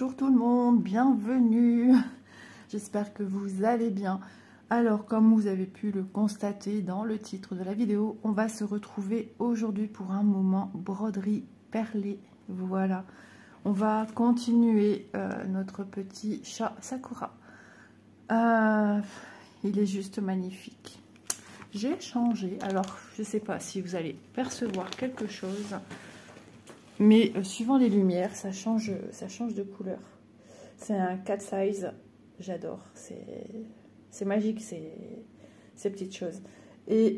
Bonjour tout le monde, bienvenue. J'espère que vous allez bien. Alors, comme vous avez pu le constater dans le titre de la vidéo, on va se retrouver aujourd'hui pour un moment broderie perlée. Voilà, on va continuer notre petit chat Sakura. Il est juste magnifique. J'ai changé, alors je ne sais pas si vous allez percevoir quelque chose, mais suivant les lumières, ça change de couleur. C'est un cat size, j'adore, c'est magique ces petites choses. Et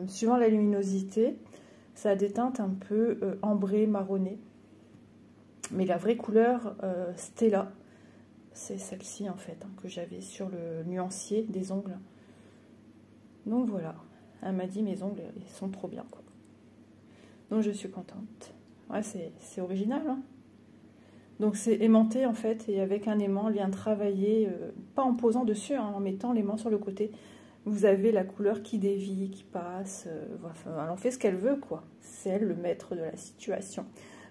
suivant la luminosité, ça a des teintes un peu ambrées, marronnées. Mais la vraie couleur Stella, c'est celle-ci en fait, hein, que j'avais sur le nuancier des ongles. Donc voilà, elle m'a dit mes ongles ils sont trop bien quoi. Donc je suis contente. Ouais, c'est original hein. Donc c'est aimanté en fait, et avec un aimant, vient travailler, pas en posant dessus, hein, en mettant l'aimant sur le côté. Vous avez la couleur qui dévie, qui passe, enfin, elle en fait ce qu'elle veut quoi. C'est elle le maître de la situation.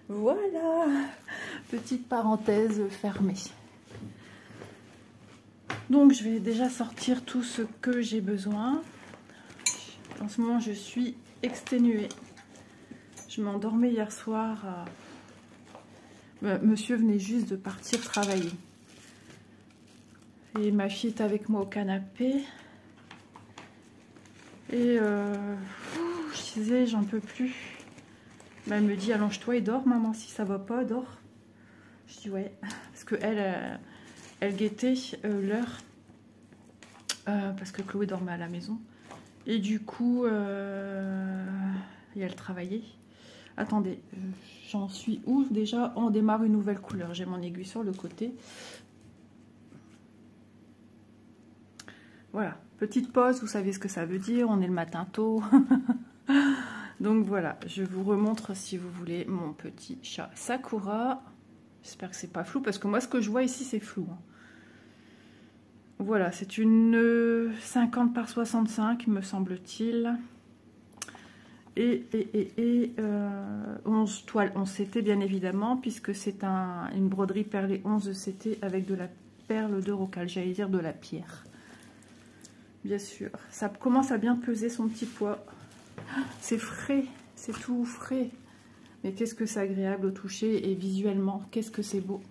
Voilà, petite parenthèse fermée. Donc je vais déjà sortir tout ce que j'ai besoin. En ce moment je suis exténuée. Je m'endormais hier soir. Monsieur venait juste de partir travailler. Et ma fille est avec moi au canapé. Et je disais, j'en peux plus. Elle me dit, allonge-toi et dors, maman, si ça va pas, dors. Je dis, ouais. Parce qu'elle, elle guettait l'heure. Parce que Chloé dormait à la maison. Et du coup, et elle travaillait. Attendez, j'en suis où déjà? On démarre une nouvelle couleur. J'ai mon aiguille sur le côté. Voilà, petite pause, vous savez ce que ça veut dire. On est le matin tôt. Donc voilà, je vous remontre si vous voulez mon petit chat Sakura. J'espère que c'est pas flou parce que moi ce que je vois ici c'est flou. Hein. Voilà, c'est une 50 par 65 me semble-t-il. Et 11 toiles 11 CT bien évidemment, puisque c'est une broderie perlée 11 CT avec de la perle de Roccal, j'allais dire de la pierre. Bien sûr, ça commence à bien peser son petit poids. C'est frais, c'est tout frais. Mais qu'est-ce que c'est agréable au toucher et visuellement, qu'est-ce que c'est beau.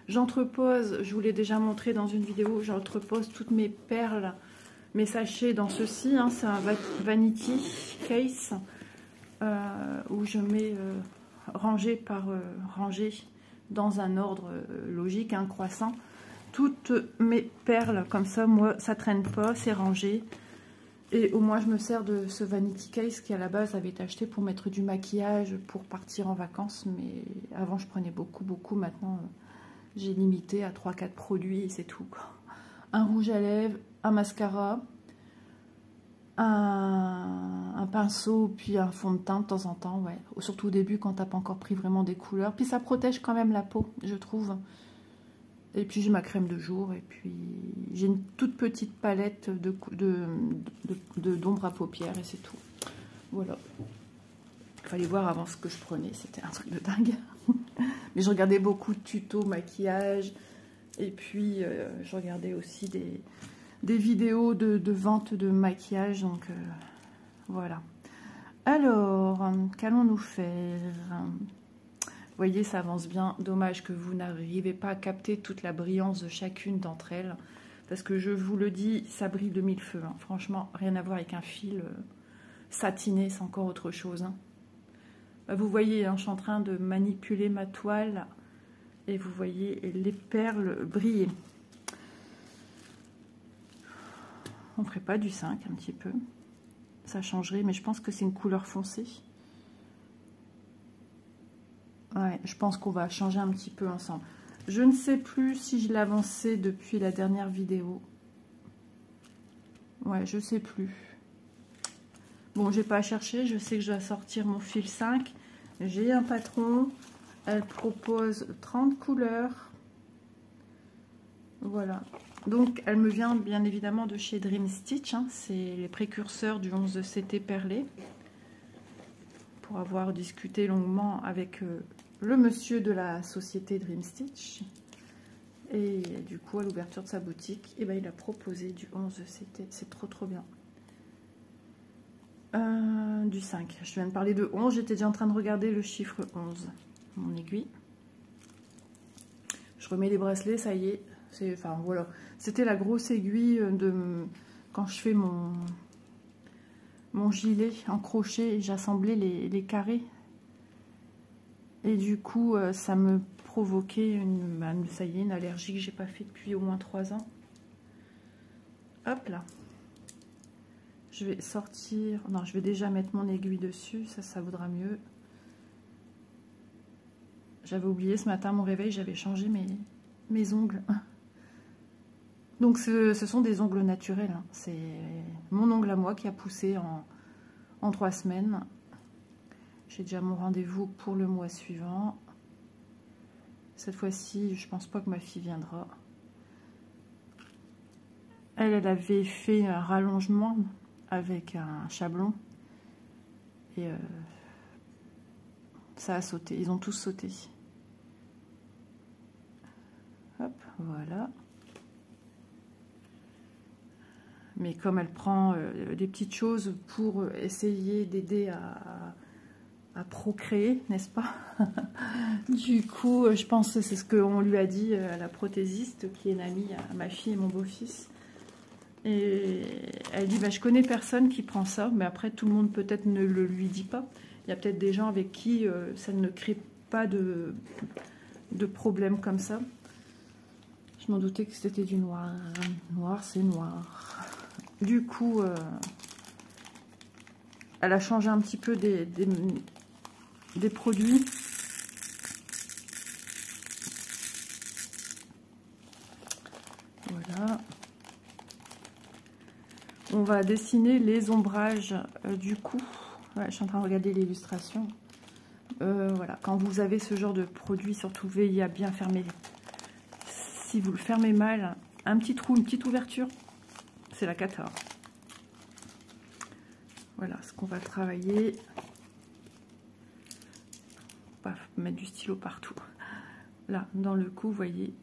J'entrepose, je vous l'ai déjà montré dans une vidéo, j'entrepose toutes mes perles, mes sachets dans ceci. Hein, c'est un vanity case. Où je mets rangée par rangée dans un ordre logique, un croissant, toutes mes perles, comme ça moi ça traîne pas, c'est rangé. Et au moins je me sers de ce vanity case qui à la base avait été acheté pour mettre du maquillage pour partir en vacances, mais avant je prenais beaucoup, maintenant j'ai limité à 3-4 produits et c'est tout quoi. Un rouge à lèvres, un mascara, un pinceau, puis un fond de teint de temps en temps, ouais. Surtout au début quand t'as pas encore pris vraiment des couleurs. Puis ça protège quand même la peau, je trouve. Et puis j'ai ma crème de jour, et puis j'ai une toute petite palette d'ombre à paupières, et c'est tout. Voilà. Il fallait voir avant ce que je prenais, c'était un truc de dingue. Mais je regardais beaucoup de tutos maquillage, et puis je regardais aussi des vidéos de vente de maquillage, donc voilà. Alors, qu'allons-nous faire? Vous voyez, ça avance bien. Dommage que vous n'arrivez pas à capter toute la brillance de chacune d'entre elles, parce que je vous le dis, ça brille de mille feux. Hein. Franchement, rien à voir avec un fil satiné, c'est encore autre chose. Hein. Bah, vous voyez, hein, je suis en train de manipuler ma toile, et vous voyez les perles briller. On ferait pas du 5 un petit peu, ça changerait, mais je pense que c'est une couleur foncée. Ouais, je pense qu'on va changer un petit peu ensemble. Je ne sais plus si je l'ai avancé depuis la dernière vidéo. Ouais, je sais plus. Bon, j'ai pas à chercher, je sais que je dois sortir mon fil 5. J'ai un patron, elle propose 30 couleurs. Voilà. Donc, elle me vient bien évidemment de chez Dream Stitch. Hein. C'est les précurseurs du 11 CT perlé. Pour avoir discuté longuement avec le monsieur de la société Dream Stitch. Et du coup, à l'ouverture de sa boutique, et ben, il a proposé du 11. C'est trop bien. Du 5. Je viens de parler de 11. J'étais déjà en train de regarder le chiffre 11. Mon aiguille. Je remets les bracelets, ça y est. Enfin, voilà. C'était la grosse aiguille de quand je fais mon gilet en crochet et j'assemblais les carrés. Et du coup, ça me provoquait ça y est, une allergie que j'ai pas fait depuis au moins 3 ans. Hop là. Je vais sortir. Non, je vais déjà mettre mon aiguille dessus. Ça vaudra mieux. J'avais oublié ce matin, mon réveil, j'avais changé mes ongles. Donc, ce sont des ongles naturels. Hein. C'est mon ongle à moi qui a poussé en 3 semaines. J'ai déjà mon rendez-vous pour le mois suivant. Cette fois-ci, je pense pas que ma fille viendra. Elle avait fait un rallongement avec un chablon. Et ça a sauté. Ils ont tous sauté. Hop, voilà. Mais comme elle prend des petites choses pour essayer d'aider à procréer, n'est-ce pas? Du coup, je pense que c'est ce qu'on lui a dit à la prothésiste, qui est une amie à ma fille et mon beau-fils. Et elle dit, bah, je connais personne qui prend ça, mais après, tout le monde peut-être ne le lui dit pas. Il y a peut-être des gens avec qui ça ne crée pas de problème comme ça. Je m'en doutais que c'était du noir. Noir, c'est noir. Du coup, elle a changé un petit peu des produits. Voilà. On va dessiner les ombrages du cou. Ouais, je suis en train de regarder l'illustration. Voilà. Quand vous avez ce genre de produit, surtout veillez à bien fermer. Si vous le fermez mal, un petit trou, une petite ouverture, c'est la cata. Voilà ce qu'on va travailler. Pas mettre du stylo partout. Là, dans le cou, vous voyez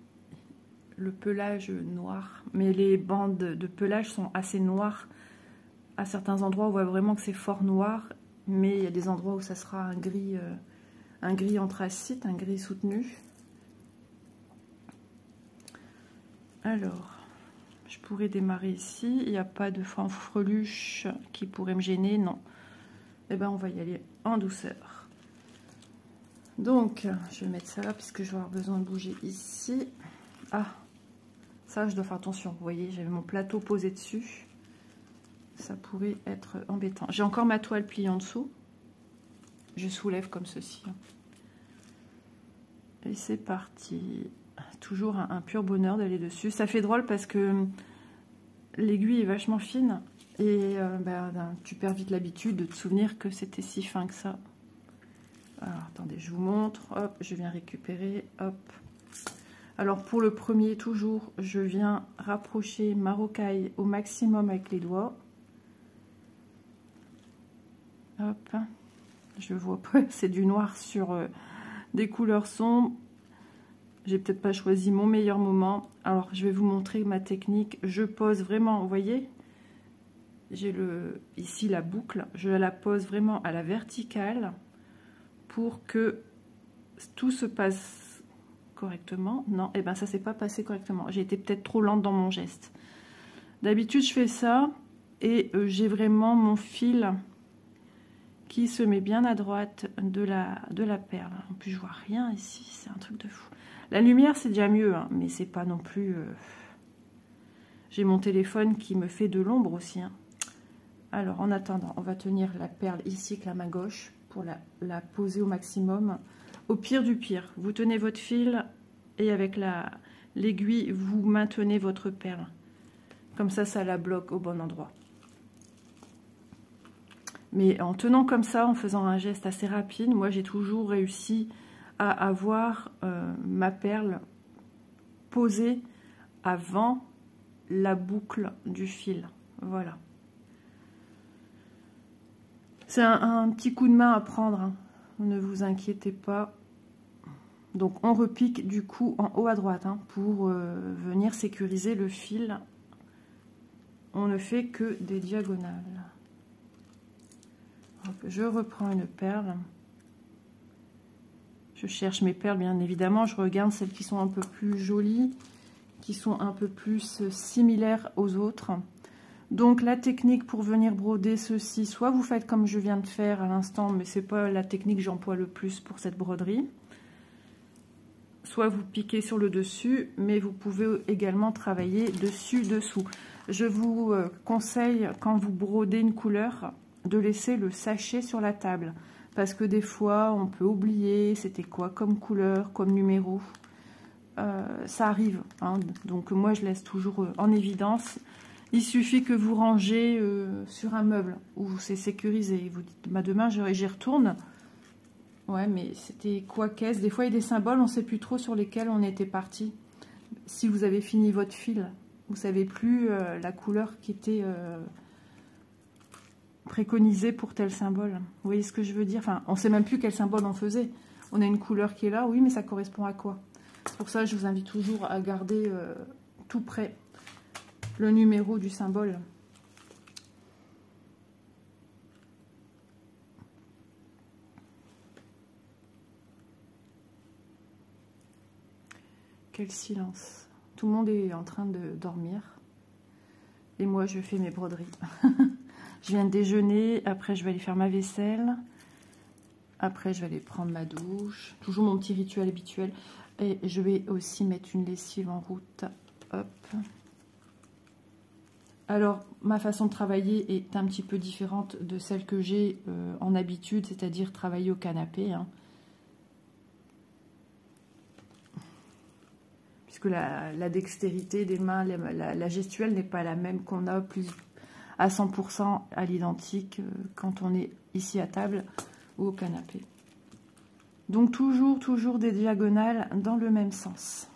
le pelage noir. Mais les bandes de pelage sont assez noires. À certains endroits, on voit vraiment que c'est fort noir. Mais il y a des endroits où ça sera un gris anthracite, un gris soutenu. Alors, je pourrais démarrer ici. Il n'y a pas de fanfreluche qui pourrait me gêner, non. Eh bien, on va y aller en douceur. Donc, je vais mettre ça là, puisque je vais avoir besoin de bouger ici. Ah, ça, je dois faire attention. Vous voyez, j'avais mon plateau posé dessus. Ça pourrait être embêtant. J'ai encore ma toile pliée en dessous. Je soulève comme ceci. Et c'est parti. Toujours un pur bonheur d'aller dessus. Ça fait drôle parce que l'aiguille est vachement fine. Et tu perds vite l'habitude de te souvenir que c'était si fin que ça. Alors, attendez, je vous montre. Hop, je viens récupérer. Hop. Alors, pour le premier, toujours, je viens rapprocher ma rocaille au maximum avec les doigts. Hop. Je vois pas, c'est du noir sur des couleurs sombres. J'ai peut-être pas choisi mon meilleur moment. Alors, je vais vous montrer ma technique. Je pose vraiment, vous voyez, j'ai ici la boucle. Je la pose vraiment à la verticale pour que tout se passe correctement. Non, et ben ça s'est pas passé correctement. J'ai été peut-être trop lente dans mon geste. D'habitude, je fais ça et j'ai vraiment mon fil qui se met bien à droite de la perle. En plus, je vois rien ici, c'est un truc de fou. La lumière, c'est déjà mieux, hein, mais c'est pas non plus... J'ai mon téléphone qui me fait de l'ombre aussi. Hein. Alors, en attendant, on va tenir la perle ici avec la main gauche pour la poser au maximum. Au pire du pire, vous tenez votre fil et avec l'aiguille, vous maintenez votre perle. Comme ça la bloque au bon endroit. Mais en tenant comme ça, en faisant un geste assez rapide, moi j'ai toujours réussi à avoir ma perle posée avant la boucle du fil. Voilà. C'est un petit coup de main à prendre, hein. Ne vous inquiétez pas. Donc on repique du coup en haut à droite hein, pour venir sécuriser le fil. On ne fait que des diagonales. Hop, je reprends une perle. Je cherche mes perles bien évidemment. Je regarde celles qui sont un peu plus jolies, qui sont un peu plus similaires aux autres. Donc la technique pour venir broder ceci, soit vous faites comme je viens de faire à l'instant, mais c'est pas la technique que j'emploie le plus pour cette broderie. Soit vous piquez sur le dessus, mais vous pouvez également travailler dessus-dessous. Je vous conseille, quand vous brodez une couleur, de laisser le sachet sur la table. Parce que des fois, on peut oublier c'était quoi comme couleur, comme numéro. Ça arrive. Hein. Donc moi, je laisse toujours en évidence. Il suffit que vous rangez sur un meuble où c'est sécurisé. Vous dites, bah, demain, j'y retourne. Ouais, mais c'était quoi qu'est-ce? Des fois, il y a des symboles, on ne sait plus trop sur lesquels on était parti. Si vous avez fini votre fil, vous ne savez plus la couleur qui était préconisée pour tel symbole. Vous voyez ce que je veux dire? Enfin, on ne sait même plus quel symbole on faisait. On a une couleur qui est là, oui, mais ça correspond à quoi? C'est pour ça que je vous invite toujours à garder tout près le numéro du symbole. Quel silence. Tout le monde est en train de dormir. Et moi, je fais mes broderies. Je viens de déjeuner. Après, je vais aller faire ma vaisselle. Après, je vais aller prendre ma douche. Toujours mon petit rituel habituel. Et je vais aussi mettre une lessive en route. Hop. Alors, ma façon de travailler est un petit peu différente de celle que j'ai en habitude, c'est-à-dire travailler au canapé. Hein. Puisque la dextérité des mains, la gestuelle n'est pas la même qu'on a plus à 100% à l'identique quand on est ici à table ou au canapé. Donc toujours des diagonales dans le même sens.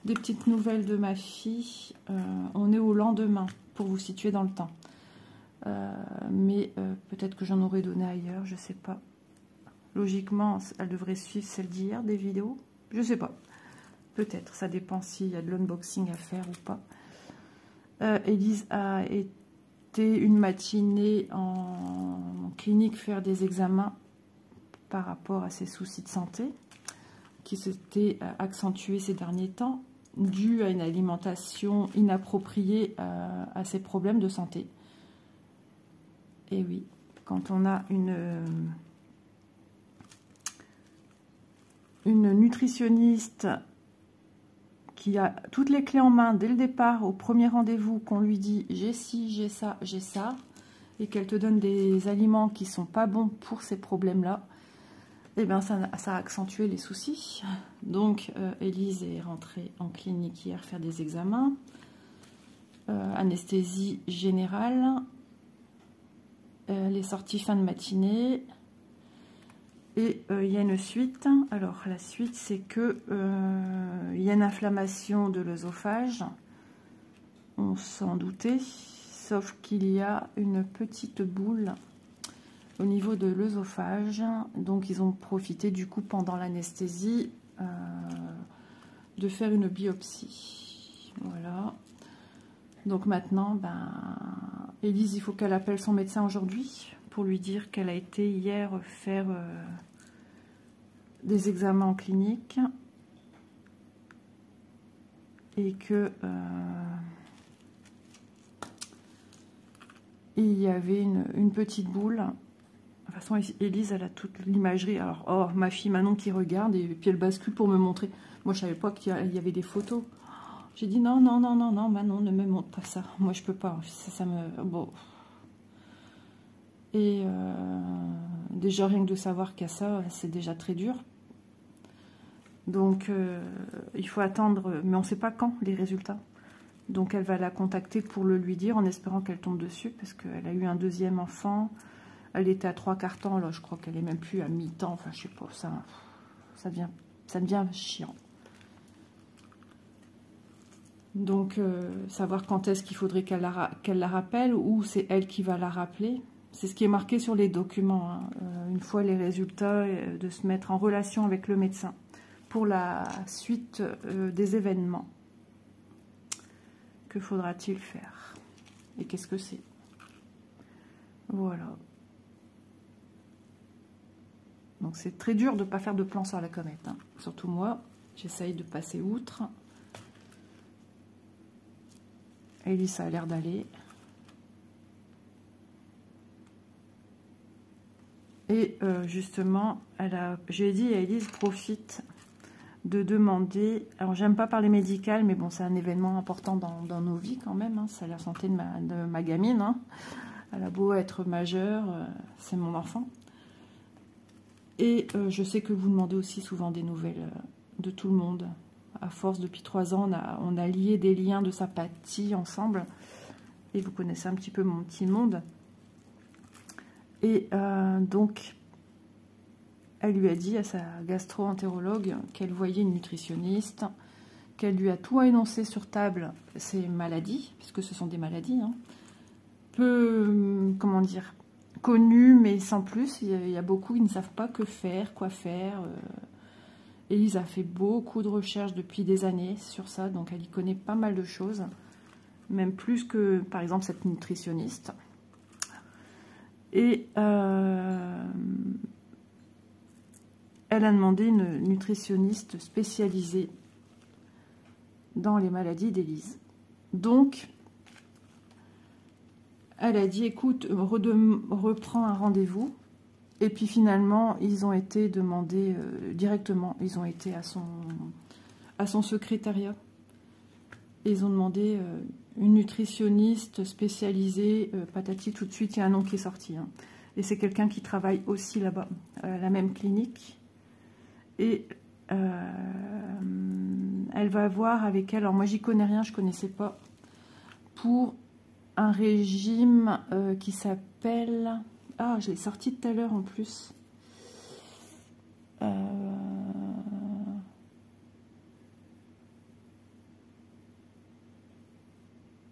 Des petites nouvelles de ma fille. On est au lendemain pour vous situer dans le temps. Mais peut-être que j'en aurais donné ailleurs, je sais pas. Logiquement, elle devrait suivre celle d'hier des vidéos. Je sais pas. Peut-être, ça dépend s'il y a de l'unboxing à faire ou pas. Élise a été une matinée en clinique faire des examens par rapport à ses soucis de santé qui s'étaient accentués ces derniers temps dû à une alimentation inappropriée à ses problèmes de santé. Et oui, quand on a une nutritionniste qui a toutes les clés en main dès le départ, au premier rendez-vous, qu'on lui dit j'ai ci, j'ai ça, et qu'elle te donne des aliments qui sont pas bons pour ces problèmes-là, eh bien ça a accentué les soucis. Donc Élise est rentrée en clinique hier faire des examens, anesthésie générale, elle est sortie fin de matinée. Et il y a une suite. Alors la suite, c'est que il y a une inflammation de l'œsophage. On s'en doutait, sauf qu'il y a une petite boule au niveau de l'œsophage. Donc ils ont profité du coup pendant l'anesthésie de faire une biopsie. Voilà. Donc maintenant, Élise, il faut qu'elle appelle son médecin aujourd'hui pour lui dire qu'elle a été hier faire des examens en clinique et que il y avait une petite boule. De toute façon, Élise, elle a toute l'imagerie. Alors, oh, ma fille Manon qui regarde et puis elle bascule pour me montrer. Moi, je savais pas qu'il y avait des photos. J'ai dit non, Manon, ne me montre pas ça. Moi, je peux pas. Ça me... Bon... Et déjà, rien que de savoir qu'il y a ça, c'est déjà très dur. Donc, il faut attendre, mais on ne sait pas quand, les résultats. Donc, elle va la contacter pour le lui dire, en espérant qu'elle tombe dessus, parce qu'elle a eu un deuxième enfant. Elle était à 3/4 temps, là, je crois qu'elle est même plus à mi-temps. Enfin, je sais pas, ça devient chiant. Donc, savoir quand est-ce qu'il faudrait qu'elle la rappelle, ou c'est elle qui va la rappeler. C'est ce qui est marqué sur les documents, hein. Une fois les résultats, de se mettre en relation avec le médecin. pour la suite des événements. Que faudra-t-il faire? Et qu'est-ce que c'est? Voilà. Donc c'est très dur de ne pas faire de plan sur la comète, hein. Surtout moi, j'essaye de passer outre. Ellie, ça a l'air d'aller. Et justement, je lui ai dit à Elise, profite de demander... Alors, j'aime pas parler médical, mais bon, c'est un événement important dans nos vies quand même, hein. C'est la santé de ma gamine, hein. Elle a beau être majeure, c'est mon enfant. Et je sais que vous demandez aussi souvent des nouvelles de tout le monde. À force, depuis 3 ans, on a lié des liens de sympathie ensemble. Et vous connaissez un petit peu mon petit monde. Et donc, elle lui a dit à sa gastro-entérologue qu'elle voyait une nutritionniste, qu'elle lui a tout énoncé sur table, ses maladies, puisque ce sont des maladies, hein, peu, comment dire, connues, mais sans plus. Il y a beaucoup qui ne savent pas que faire, quoi faire. Elise a fait beaucoup de recherches depuis des années sur ça, donc elle y connaît pas mal de choses, même plus que, par exemple, cette nutritionniste. Et elle a demandé une nutritionniste spécialisée dans les maladies d'Élise. Donc, elle a dit, écoute, reprends un rendez-vous. Et puis finalement, ils ont été demandés directement, ils ont été à son secrétariat. Et ils ont demandé une nutritionniste spécialisée, patati, tout de suite, il y a un nom qui est sorti, hein. Et c'est quelqu'un qui travaille aussi là-bas, à la même clinique. Et elle va voir avec elle, alors moi j'y connais rien, je ne connaissais pas, pour un régime qui s'appelle... Ah, je l'ai sorti tout à l'heure en plus.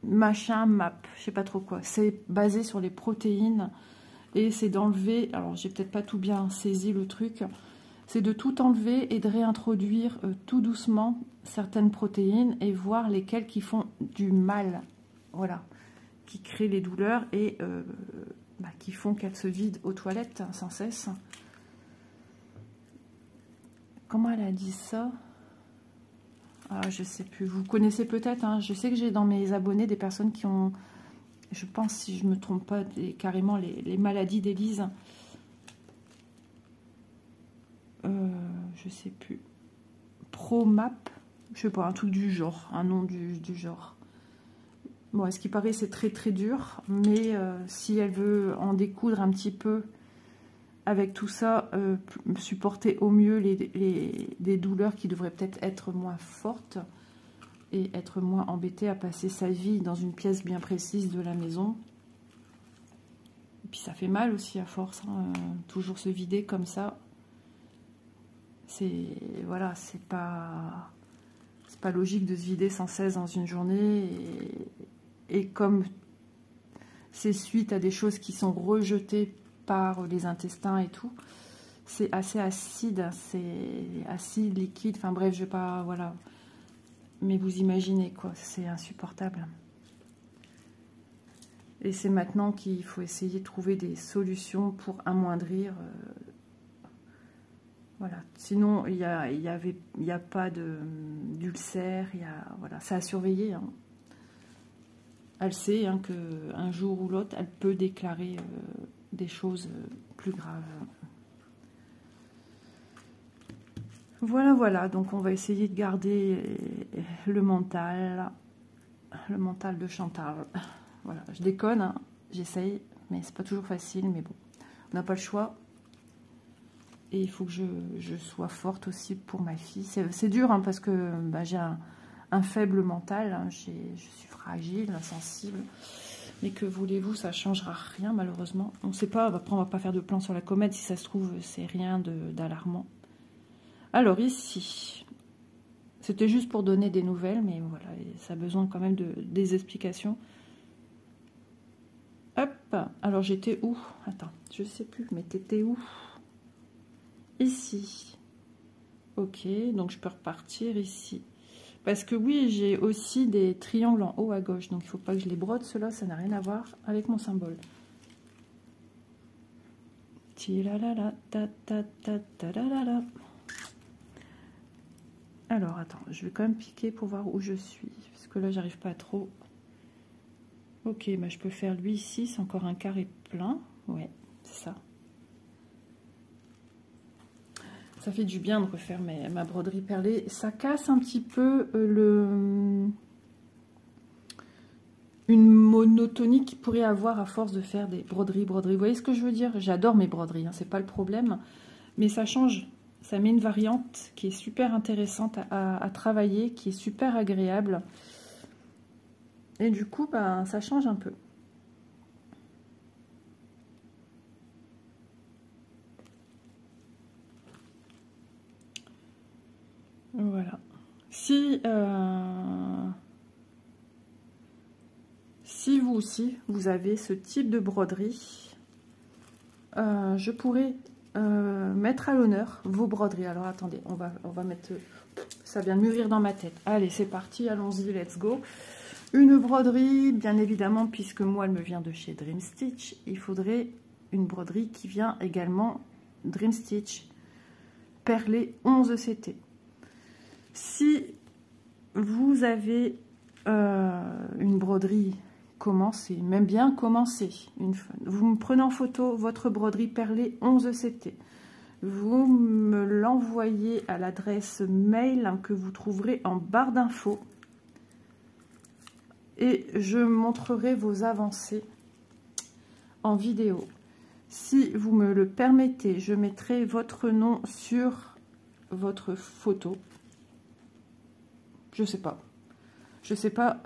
Machin map, je sais pas trop quoi. C'est basé sur les protéines et c'est d'enlever, alors j'ai peut-être pas tout bien saisi le truc, c'est de tout enlever et de réintroduire tout doucement certaines protéines et voir lesquelles qui font du mal, voilà, qui créent les douleurs et qui font qu'elles se vident aux toilettes sans cesse. Comment elle a dit ça? Ah, je sais plus, vous connaissez peut-être, hein. Je sais que j'ai dans mes abonnés des personnes qui ont, je pense si je me trompe pas, carrément les maladies d'Élise. Je sais plus. Promap, je sais pas, un truc du genre, un nom du genre. Bon, à ce qui paraît, c'est très très dur, mais si elle veut en découdre un petit peu avec tout ça, supporter au mieux des douleurs qui devraient peut-être être moins fortes et être moins embêtée à passer sa vie dans une pièce bien précise de la maison. Et puis ça fait mal aussi à force, hein, toujours se vider comme ça. C'est voilà, c'est pas logique de se vider sans cesse dans une journée et comme c'est suite à des choses qui sont rejetées par les intestins et tout, c'est assez acide, c'est acide, liquide, enfin bref, je vais pas, voilà, mais vous imaginez quoi, c'est insupportable. Et c'est maintenant qu'il faut essayer de trouver des solutions pour amoindrir, voilà, sinon il y a pas d'ulcère, voilà, c'est à surveiller, hein. Elle sait, hein, qu'un jour ou l'autre, elle peut déclarer des choses plus graves. Voilà, voilà, donc on va essayer de garder le mental de Chantal. Voilà, je déconne, hein, j'essaye, mais c'est pas toujours facile, mais bon, on n'a pas le choix. Et il faut que je sois forte aussi pour ma fille. C'est dur, hein, parce que j'ai un faible mental, hein, je suis fragile, insensible. Mais que voulez-vous, ça ne changera rien malheureusement. On ne sait pas, après on ne va pas faire de plan sur la comète, si ça se trouve, c'est rien d'alarmant. Alors ici, c'était juste pour donner des nouvelles, mais voilà, ça a besoin quand même des explications. Hop, alors j'étais où? Attends, je sais plus, mais t'étais où? Ici. Ok, donc je peux repartir ici. Parce que oui, j'ai aussi des triangles en haut à gauche. Donc il ne faut pas que je les brode. Cela, ça n'a rien à voir avec mon symbole. Alors, attends, je vais quand même piquer pour voir où je suis. Parce que là, j'arrive pas trop. Ok, bah, je peux faire lui ici. C'est encore un carré plein. Ouais, c'est ça. Ça fait du bien de refaire ma broderie perlée. Ça casse un petit peu une monotonie qu'il pourrait avoir à force de faire des broderies. Vous voyez ce que je veux dire? J'adore mes broderies, hein, c'est pas le problème. Mais ça change. Ça met une variante qui est super intéressante à travailler, qui est super agréable. Et du coup, bah, ça change un peu. Voilà. Si vous aussi, vous avez ce type de broderie, je pourrais mettre à l'honneur vos broderies. Alors attendez, on va mettre... Ça vient de mûrir dans ma tête. Allez, c'est parti, allons-y, let's go. Une broderie, bien évidemment, puisque moi, elle me vient de chez Dream Stitch. Il faudrait une broderie qui vient également Dream Stitch. Perlée 11 CT. Si vous avez une broderie commencée, même bien commencée, vous me prenez en photo votre broderie perlée 11 CT. Vous me l'envoyez à l'adresse mail que vous trouverez en barre d'infos. Et je montrerai vos avancées en vidéo. Si vous me le permettez, je mettrai votre nom sur votre photo. Je sais pas. Je sais pas.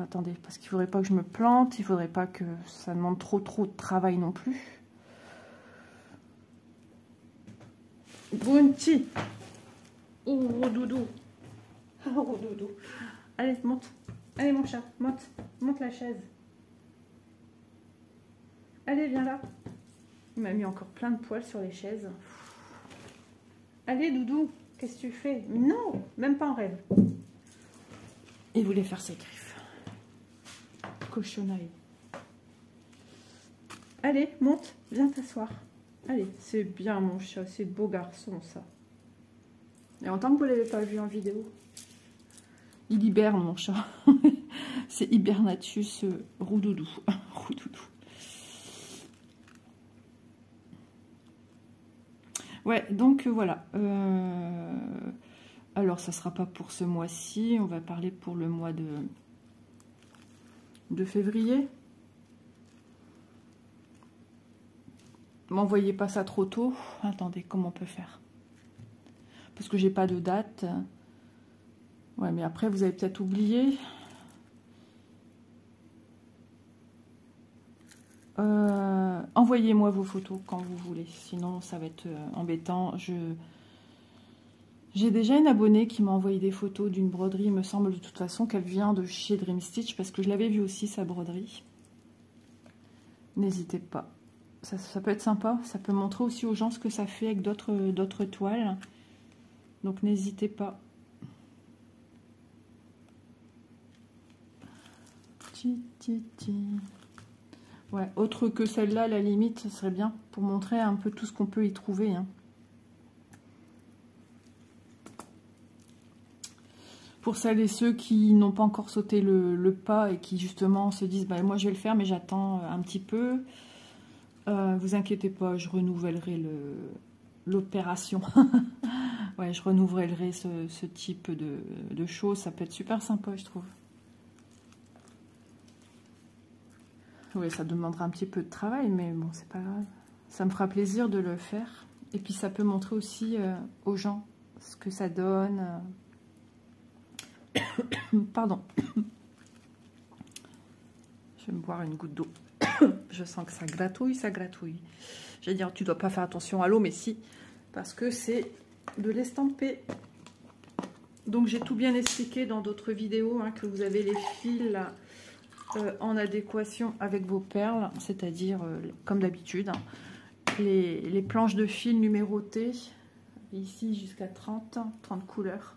Attendez, parce qu'il faudrait pas que je me plante. Il faudrait pas que ça demande trop de travail non plus. Bounty. Oh, doudou. Oh, doudou. Allez, monte. Allez, mon chat, monte. Monte la chaise. Allez, viens là. Il m'a mis encore plein de poils sur les chaises. Allez, doudou. Qu'est-ce que tu fais? Non, même pas en rêve. Il voulait faire ses griffes. Cochonaille. Allez, monte. Viens t'asseoir. Allez, c'est bien mon chat. C'est beau garçon, ça. Et en tant que vous ne l'avez pas vu en vidéo. Il hiberne, mon chat. C'est Hibernatus roudoudou. Roudoudou. Ouais, donc voilà. Alors, ça ne sera pas pour ce mois-ci. On va parler pour le mois de février. M'envoyez pas ça trop tôt. Attendez, comment on peut faire? Parce que j'ai pas de date. Ouais, mais après, vous avez peut-être oublié. Envoyez-moi vos photos quand vous voulez. Sinon, ça va être embêtant. J'ai déjà une abonnée qui m'a envoyé des photos d'une broderie. Il me semble de toute façon qu'elle vient de chez Dream Stitch. Parce que je l'avais vu aussi, sa broderie. N'hésitez pas. Ça peut être sympa. Ça peut montrer aussi aux gens ce que ça fait avec d'autres toiles. Donc, n'hésitez pas. Ouais, autre que celle-là, à la limite, ce serait bien pour montrer un peu tout ce qu'on peut y trouver. Hein. Pour celles et ceux qui n'ont pas encore sauté le pas et qui justement se disent bah, moi je vais le faire mais j'attends un petit peu. Vous inquiétez pas, je renouvellerai l'opération. Ouais, je renouvellerai ce type de choses. Ça peut être super sympa, je trouve. Oui, ça demandera un petit peu de travail, mais bon, c'est pas grave. Ça me fera plaisir de le faire. Et puis, ça peut montrer aussi aux gens ce que ça donne. Pardon. Je vais me boire une goutte d'eau. Je sens que ça gratouille, ça gratouille. J'allais dire, tu dois pas faire attention à l'eau, mais si, parce que c'est de l'estampé. Donc, j'ai tout bien expliqué dans d'autres vidéos, hein, que vous avez les fils là, en adéquation avec vos perles, c'est-à-dire, comme d'habitude, hein, les planches de fil numérotées Et ici jusqu'à 30 couleurs.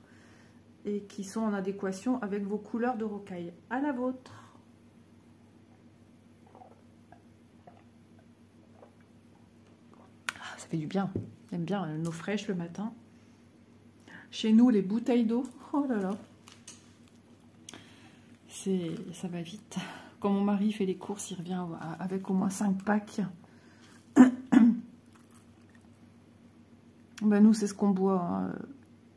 Et qui sont en adéquation avec vos couleurs de rocaille. À la vôtre. Ah, ça fait du bien. J'aime bien l'eau fraîche le matin. Chez nous, les bouteilles d'eau. Oh là là. Ça va vite. Quand mon mari fait les courses, il revient avec au moins 5 packs. Ben nous, c'est ce qu'on boit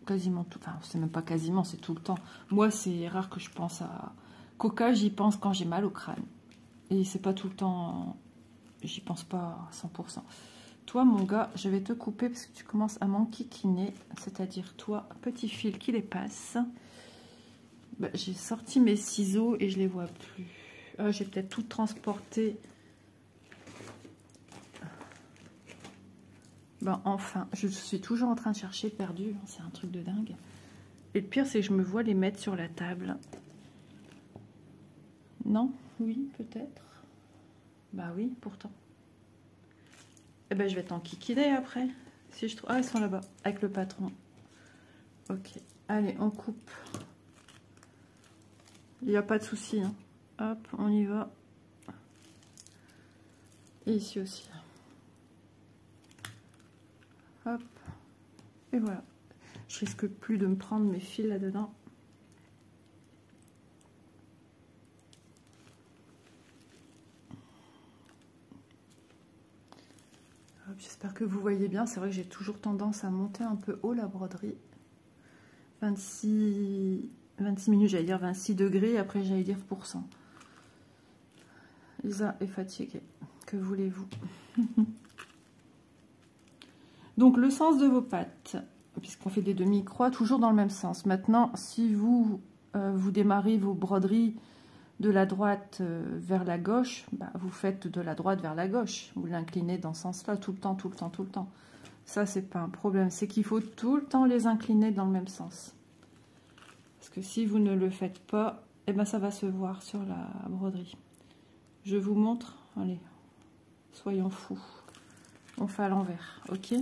quasiment tout. Enfin, c'est même pas quasiment, c'est tout le temps. Moi, c'est rare que je pense à Coca. J'y pense quand j'ai mal au crâne. Et c'est pas tout le temps. J'y pense pas à 100%. Toi, mon gars, je vais te couper parce que tu commences à m'enquiquiner. C'est-à-dire, toi, petit fil qui les passe. Ben, j'ai sorti mes ciseaux et je les vois plus. Ah, j'ai peut-être tout transporté. Ben enfin, je suis toujours en train de chercher perdu. C'est un truc de dingue. Et le pire, c'est que je me vois les mettre sur la table. Non? Oui, peut-être. Bah oui, pourtant. Eh ben, je vais t'enquiquiner après. Si je trouve... Ah, ils sont là-bas, avec le patron. Ok. Allez, on coupe. Il n'y a pas de souci. Hein. Hop, on y va. Et ici aussi. Hop. Et voilà. Je risque plus de me prendre mes fils là-dedans. J'espère que vous voyez bien. C'est vrai que j'ai toujours tendance à monter un peu haut la broderie. 26 minutes, j'allais dire 26 degrés. Après, j'allais dire %. Lisa est fatiguée. Que voulez-vous? Donc, le sens de vos pattes, puisqu'on fait des demi-croix, toujours dans le même sens. Maintenant, si vous, vous démarrez vos broderies de la droite vers la gauche, bah, vous faites de la droite vers la gauche. Vous l'inclinez dans ce sens-là tout le temps, tout le temps, tout le temps. Ça, c'est pas un problème. C'est qu'il faut tout le temps les incliner dans le même sens. Parce que si vous ne le faites pas, eh ben, ça va se voir sur la broderie. Je vous montre. Allez, soyons fous. On fait à l'envers, ok?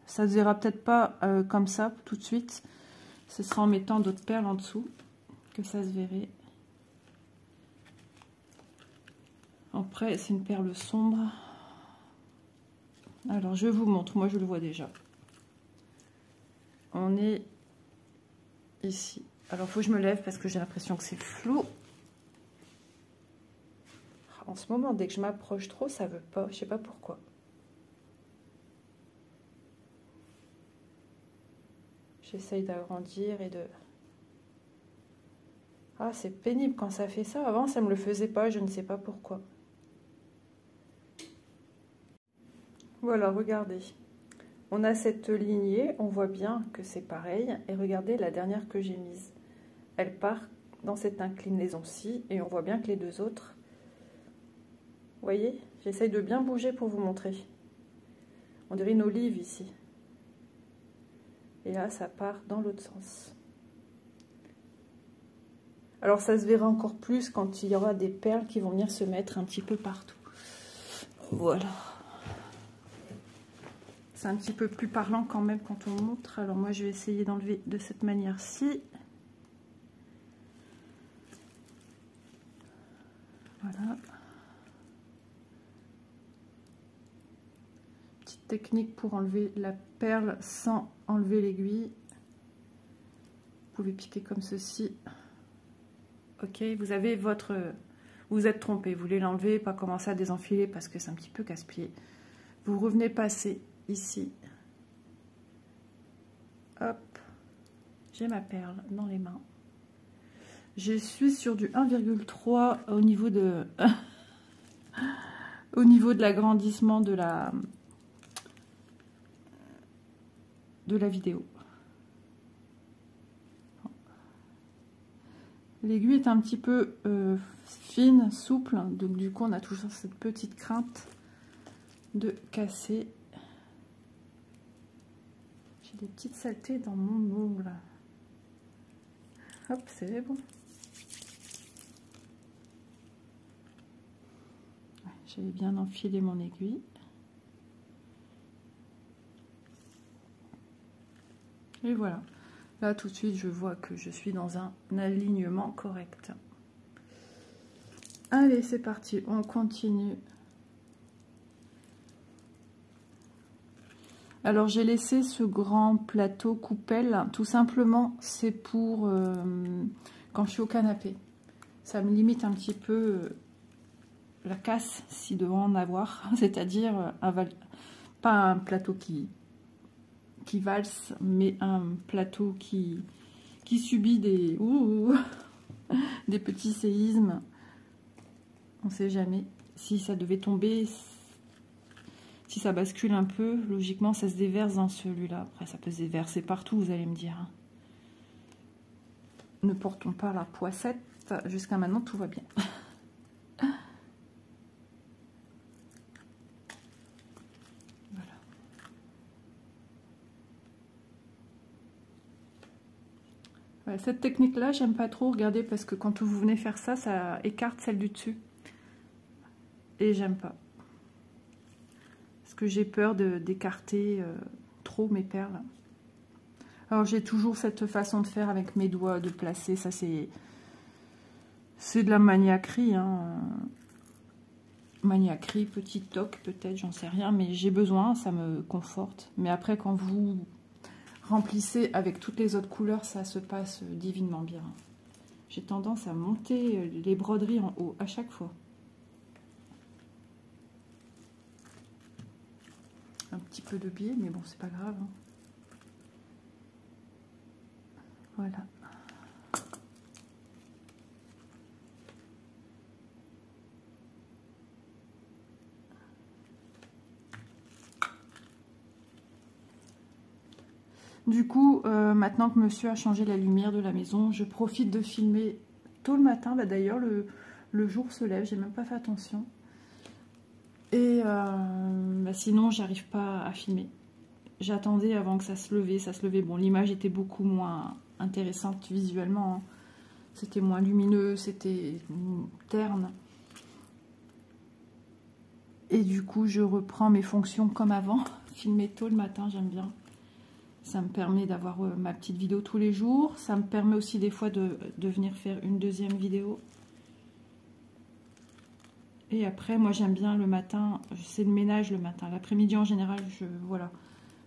Ça se verra peut-être pas comme ça tout de suite. Ce sera en mettant d'autres perles en dessous que ça se verrait. Après, c'est une perle sombre. Alors, je vous montre. Moi, je le vois déjà. On est ici. Alors, il faut que je me lève parce que j'ai l'impression que c'est flou. En ce moment, dès que je m'approche trop, ça veut pas. Je sais pas pourquoi. J'essaye d'agrandir et de... Ah, c'est pénible quand ça fait ça. Avant, ça me le faisait pas. Je ne sais pas pourquoi. Voilà, regardez. On a cette lignée. On voit bien que c'est pareil. Et regardez la dernière que j'ai mise. Elle part dans cette inclinaison-ci. Et on voit bien que les deux autres... Vous voyez? J'essaye de bien bouger pour vous montrer. On dirait une olive ici. Et là, ça part dans l'autre sens. Alors, ça se verra encore plus quand il y aura des perles qui vont venir se mettre un petit peu partout. Voilà. C'est un petit peu plus parlant quand même quand on montre. Alors, moi, je vais essayer d'enlever de cette manière-ci. Voilà. Petite technique pour enlever la perle sans enlever l'aiguille. Vous pouvez piquer comme ceci. Ok, vous avez votre... Vous êtes trompé, vous voulez l'enlever, pas commencer à désenfiler parce que c'est un petit peu casse-pied. Vous revenez passer ici. Hop, j'ai ma perle dans les mains. Je suis sur du 1,3 au niveau de... au niveau de l'agrandissement de la vidéo. L'aiguille est un petit peu fine, souple, donc du coup on a toujours cette petite crainte de casser. J'ai des petites saletés dans mon ongle. Hop, c'est bon. J'avais bien enfilé mon aiguille. Et voilà. Là, tout de suite, je vois que je suis dans un alignement correct. Allez, c'est parti. On continue. Alors, j'ai laissé ce grand plateau coupelle. Tout simplement, c'est pour quand je suis au canapé. Ça me limite un petit peu la casse, s'il doit en avoir. C'est-à-dire, pas un plateau qui valse, mais un plateau qui subit des petits séismes. On ne sait jamais. Si ça devait tomber, si ça bascule un peu, logiquement ça se déverse dans celui-là. Après ça peut se déverser partout, vous allez me dire. Ne portons pas la poissette. Jusqu'à maintenant tout va bien. Cette technique-là, j'aime pas trop regarder parce que quand vous venez faire ça, ça écarte celle du dessus. Et j'aime pas. Parce que j'ai peur d'écarter trop mes perles. Alors j'ai toujours cette façon de faire avec mes doigts, de placer. Ça c'est de la maniaquerie. Hein. Maniaquerie, petit toc peut-être, j'en sais rien. Mais j'ai besoin, ça me conforte. Mais après quand vous remplissez avec toutes les autres couleurs, ça se passe divinement bien. J'ai tendance à monter les broderies en haut à chaque fois. Un petit peu de biais, mais bon, c'est pas grave. Hein. Voilà. Du coup, maintenant que monsieur a changé la lumière de la maison, je profite de filmer tôt le matin. Bah, d'ailleurs, le jour se lève, j'ai même pas fait attention. Et bah, sinon, j'arrive pas à filmer. J'attendais avant que ça se levait. Bon, l'image était beaucoup moins intéressante visuellement. Hein. C'était moins lumineux, c'était terne. Et du coup, je reprends mes fonctions comme avant. Filmer tôt le matin, j'aime bien. Ça me permet d'avoir ma petite vidéo tous les jours. Ça me permet aussi des fois de venir faire une deuxième vidéo. Et après, moi j'aime bien le matin, c'est le ménage le matin. L'après-midi en général,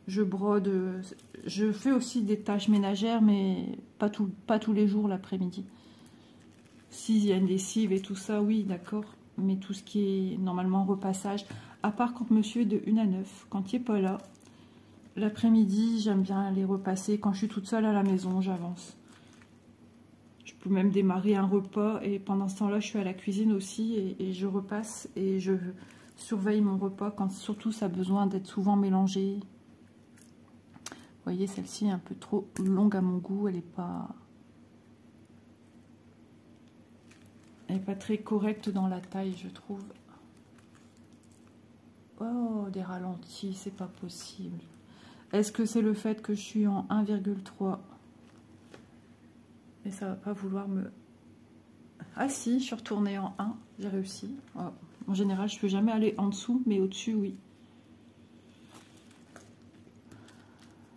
je brode. Je fais aussi des tâches ménagères, mais pas tous les jours l'après-midi. S'il y a une lessive et tout ça, oui, d'accord. Mais tout ce qui est normalement repassage, à part quand monsieur est de 1 à 9, quand il n'est pas là, l'après-midi, j'aime bien les repasser. Quand je suis toute seule à la maison, j'avance. Je peux même démarrer un repas et pendant ce temps-là, je suis à la cuisine aussi et je repasse et je surveille mon repas quand surtout ça a besoin d'être souvent mélangé. Vous voyez, celle-ci est un peu trop longue à mon goût. Elle n'est pas très correcte dans la taille, je trouve. Oh, des ralentis, c'est pas possible. Est-ce que c'est le fait que je suis en 1,3 ? Et ça va pas vouloir me... Ah si, je suis retournée en 1, j'ai réussi. Oh. En général, je peux jamais aller en dessous, mais au-dessus, oui.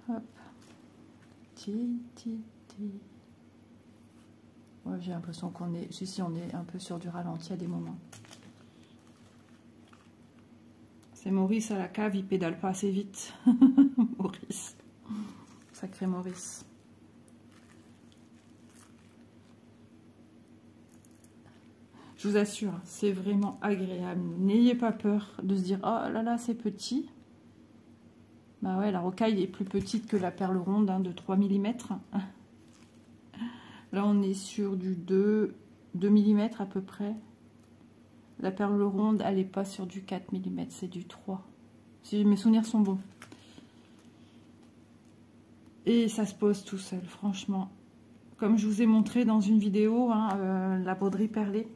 Hop. Ouais, j'ai l'impression qu'on est... Si, on est un peu sur du ralenti à des moments. C'est Maurice à la cave, il pédale pas assez vite. Maurice. Sacré Maurice. Je vous assure, c'est vraiment agréable. N'ayez pas peur de se dire « Oh là là, c'est petit ». Bah ouais, la rocaille est plus petite que la perle ronde hein, de 3 mm. Là, on est sur du 2 mm à peu près. La perle ronde, elle n'est pas sur du 4 mm, c'est du 3. Si mes souvenirs sont bons. Et ça se pose tout seul, franchement. Comme je vous ai montré dans une vidéo, hein, la broderie perlée.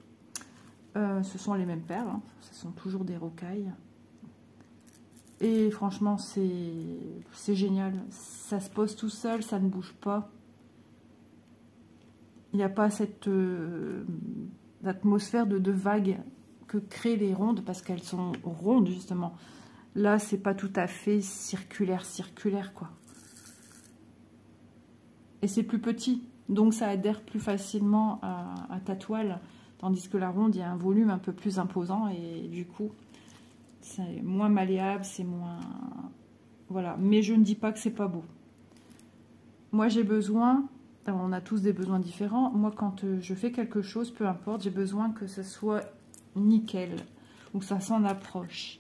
Ce sont les mêmes perles, hein. Ce sont toujours des rocailles. Et franchement, c'est génial. Ça se pose tout seul, ça ne bouge pas. Il n'y a pas cette atmosphère de vague que créent les rondes, parce qu'elles sont rondes, justement. Là, c'est pas tout à fait circulaire, quoi. Et c'est plus petit, donc ça adhère plus facilement à ta toile. Tandis que la ronde, il y a un volume un peu plus imposant et du coup, c'est moins malléable, c'est moins... Voilà, mais je ne dis pas que c'est pas beau. Moi, j'ai besoin... Alors, on a tous des besoins différents. Moi, quand je fais quelque chose, peu importe, j'ai besoin que ce soit nickel ou que ça s'en approche.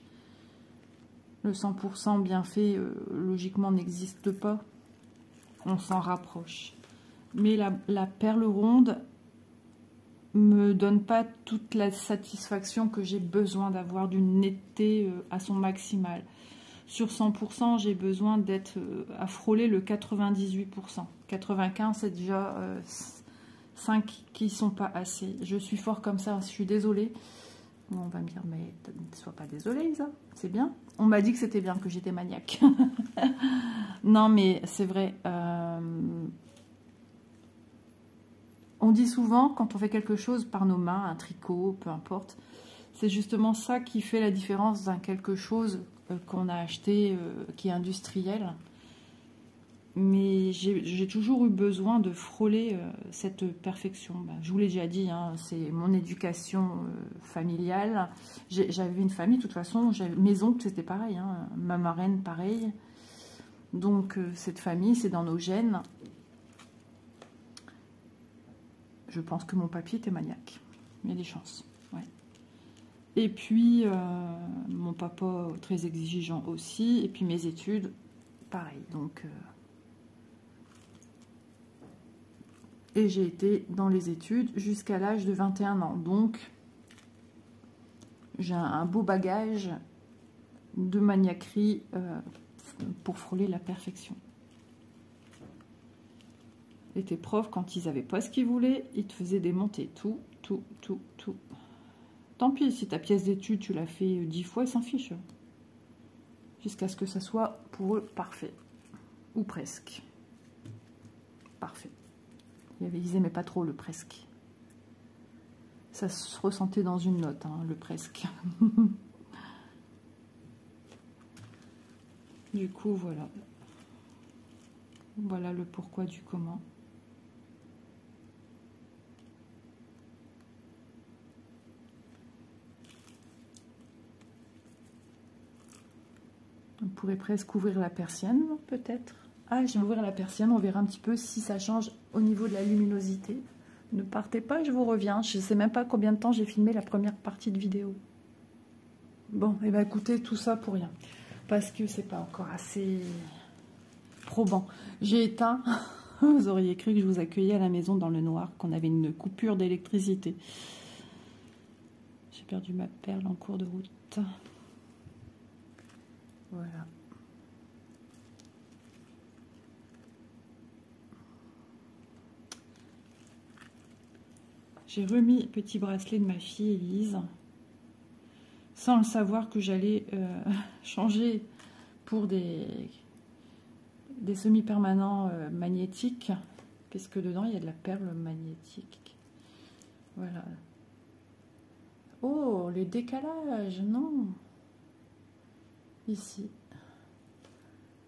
Le 100% bien fait, logiquement, n'existe pas. On s'en rapproche. Mais la perle ronde me donne pas toute la satisfaction que j'ai besoin d'avoir, d'une netteté à son maximal. Sur 100%, j'ai besoin d'être à frôler le 98%. 95, c'est déjà 5 qui ne sont pas assez. Je suis fort comme ça, je suis désolée. On va me dire, mais ne sois pas désolée, Isa, c'est bien. On m'a dit que c'était bien, que j'étais maniaque. Non, mais c'est vrai. On dit souvent, quand on fait quelque chose par nos mains, un tricot, peu importe, c'est justement ça qui fait la différence d'un quelque chose qu'on a acheté, qui est industriel. Mais j'ai toujours eu besoin de frôler cette perfection. Ben, je vous l'ai déjà dit, hein, c'est mon éducation familiale. J'avais une famille, de toute façon, mes oncles, c'était pareil. Hein, ma marraine, pareil. Donc, cette famille, c'est dans nos gènes. Je pense que mon papy était maniaque. Il y a des chances. Ouais. Et puis, mon papa, très exigeant aussi. Et puis, mes études, pareil. Donc... Et j'ai été dans les études jusqu'à l'âge de 21 ans. Donc, j'ai un beau bagage de maniaquerie pour frôler la perfection. Et tes profs, quand ils n'avaient pas ce qu'ils voulaient, ils te faisaient démonter tout. Tant pis, si ta pièce d'étude, tu l'as fait 10 fois, ils s'en fichent. Jusqu'à ce que ça soit pour eux parfait. Ou presque. Parfait. Ils n'aimaient pas trop le presque. Ça se ressentait dans une note, hein, le presque. Du coup, voilà. Voilà le pourquoi du comment. On pourrait presque ouvrir la persienne, peut-être. Ah, je vais ouvrir la persienne, on verra un petit peu si ça change au niveau de la luminosité. Ne partez pas, je vous reviens. Je ne sais même pas combien de temps j'ai filmé la première partie de vidéo. Bon, et bien écoutez, tout ça pour rien. Parce que c'est pas encore assez probant. J'ai éteint, vous auriez cru que je vous accueillais à la maison dans le noir, qu'on avait une coupure d'électricité. J'ai perdu ma perle en cours de route. Voilà. J'ai remis le petit bracelet de ma fille Élise, sans le savoir que j'allais changer pour des semi-permanents magnétiques, puisque dedans il y a de la perle magnétique. Voilà. Oh, les décalages, non. Ici.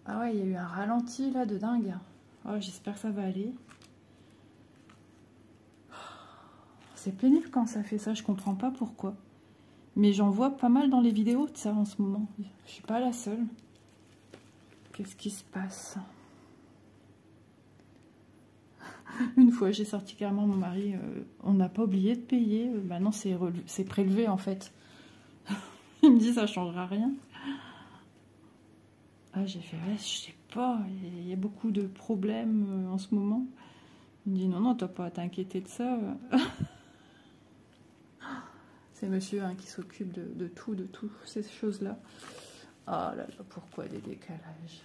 Ah ouais, il y a eu un ralenti là de dingue. Oh, j'espère que ça va aller. C'est pénible quand ça fait ça, je comprends pas pourquoi. Mais j'en vois pas mal dans les vidéos de ça en ce moment. Je suis pas la seule. Qu'est-ce qui se passe? Une fois, j'ai sorti carrément mon mari. On n'a pas oublié de payer. Maintenant, c'est prélevé en fait. Il me dit ça changera rien. Ah, j'ai fait, ouais, je sais pas. Il y a beaucoup de problèmes en ce moment. Il me dit non, non, t'as pas à t'inquiéter de ça. C'est monsieur hein, qui s'occupe de toutes ces choses-là. Oh là là, pourquoi des décalages?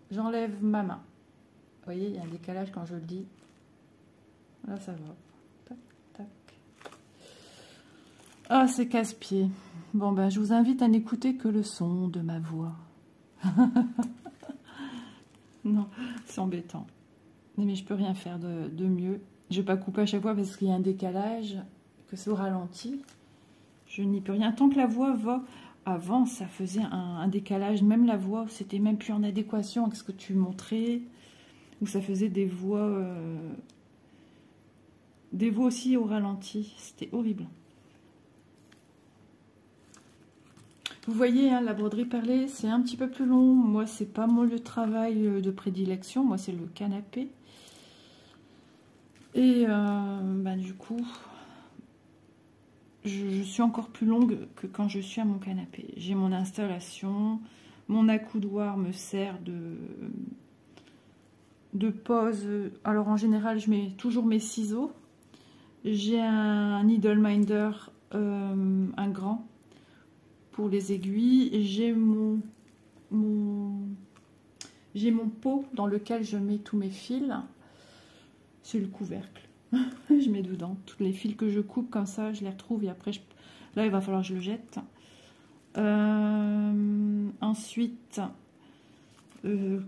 J'enlève ma main. Vous voyez, il y a un décalage quand je le dis. Là, ça va. Tac, tac. Ah, c'est casse-pied. Bon, ben, je vous invite à n'écouter que le son de ma voix. Non, c'est embêtant. Mais je peux rien faire de mieux. Je vais pas couper à chaque fois parce qu'il y a un décalage. Que c'est au ralenti, je n'y peux rien. Tant que la voix va, avant ça faisait un décalage, même la voix, c'était même plus en adéquation avec ce que tu montrais. où ça faisait des voix aussi au ralenti. C'était horrible. Vous voyez, hein, la broderie perlée, c'est un petit peu plus long. Moi, c'est pas mon lieu de travail de prédilection. Moi, c'est le canapé. Et bah, du coup, je suis encore plus longue que quand je suis à mon canapé. J'ai mon installation. Mon accoudoir me sert de pose. Alors, en général, je mets toujours mes ciseaux. J'ai un needle minder, un grand, pour les aiguilles. J'ai mon pot dans lequel je mets tous mes fils. C'est le couvercle. Je mets dedans tous les fils que je coupe, comme ça je les retrouve et après là il va falloir que je le jette. Ensuite,